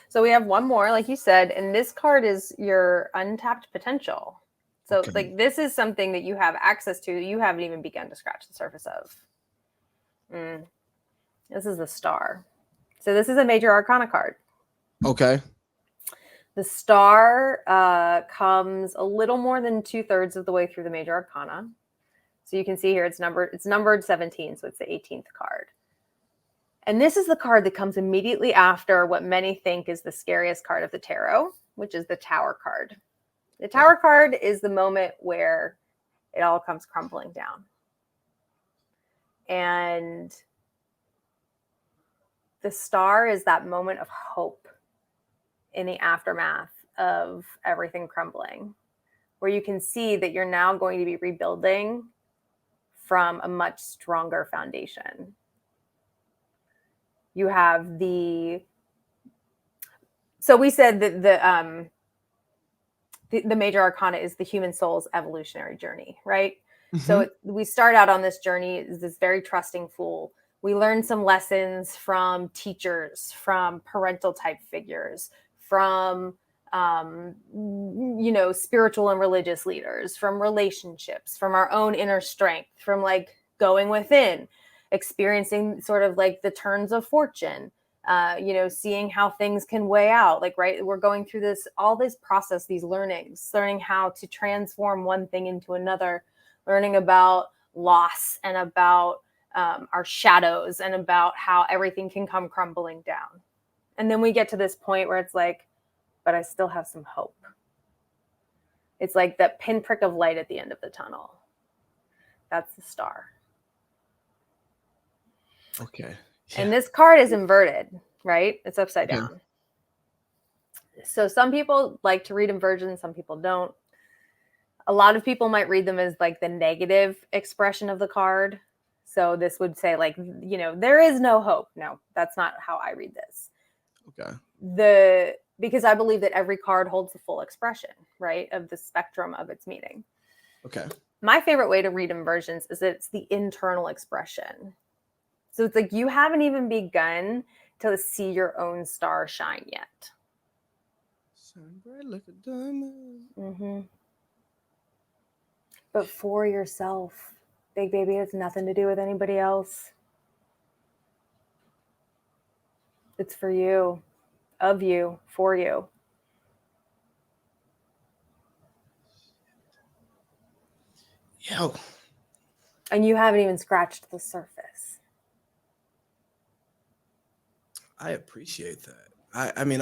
So we have one more, like you said, and this card is your untapped potential. So Okay. like this is something that you have access to that you haven't even begun to scratch the surface of. This is the Star. So this is a major arcana card. Okay. The Star comes a little more than 2/3 of the way through the major arcana. So you can see here it's numbered 17, so it's the 18th card. And this is the card that comes immediately after what many think is the scariest card of the tarot, which is the Tower card. The Tower card is the moment where it all comes crumbling down. And the Star is that moment of hope in the aftermath of everything crumbling, where you can see that you're now going to be rebuilding from a much stronger foundation. You have so we said that the major arcana is the human soul's evolutionary journey, right? Mm-hmm. So we start out on this journey as this very trusting fool. We learn some lessons from teachers, from parental type figures, from spiritual and religious leaders, from relationships, from our own inner strength, from like going within, experiencing sort of like the turns of fortune, seeing how things can weigh out. Like, right, we're going through all this process, these learnings, learning how to transform one thing into another, learning about loss and about our shadows and about how everything can come crumbling down. And then we get to this point where it's like, but I still have some hope. It's like that pinprick of light at the end of the tunnel. That's the Star. Okay. Yeah. And this card is inverted, right? It's upside down. So some people like to read inversions, some people don't. A lot of people might read them as like the negative expression of the card. So this would say like, there is no hope. No, that's not how I read this. Okay. Because I believe that every card holds the full expression, right, of the spectrum of its meaning. Okay. My favorite way to read inversions is that it's the internal expression. So it's like you haven't even begun to see your own star shine yet. Shine bright like a diamond. Mm-hmm. But for yourself, big baby, it has nothing to do with anybody else. It's for you, of you, for you. Yo. And you haven't even scratched the surface. I appreciate that. I mean,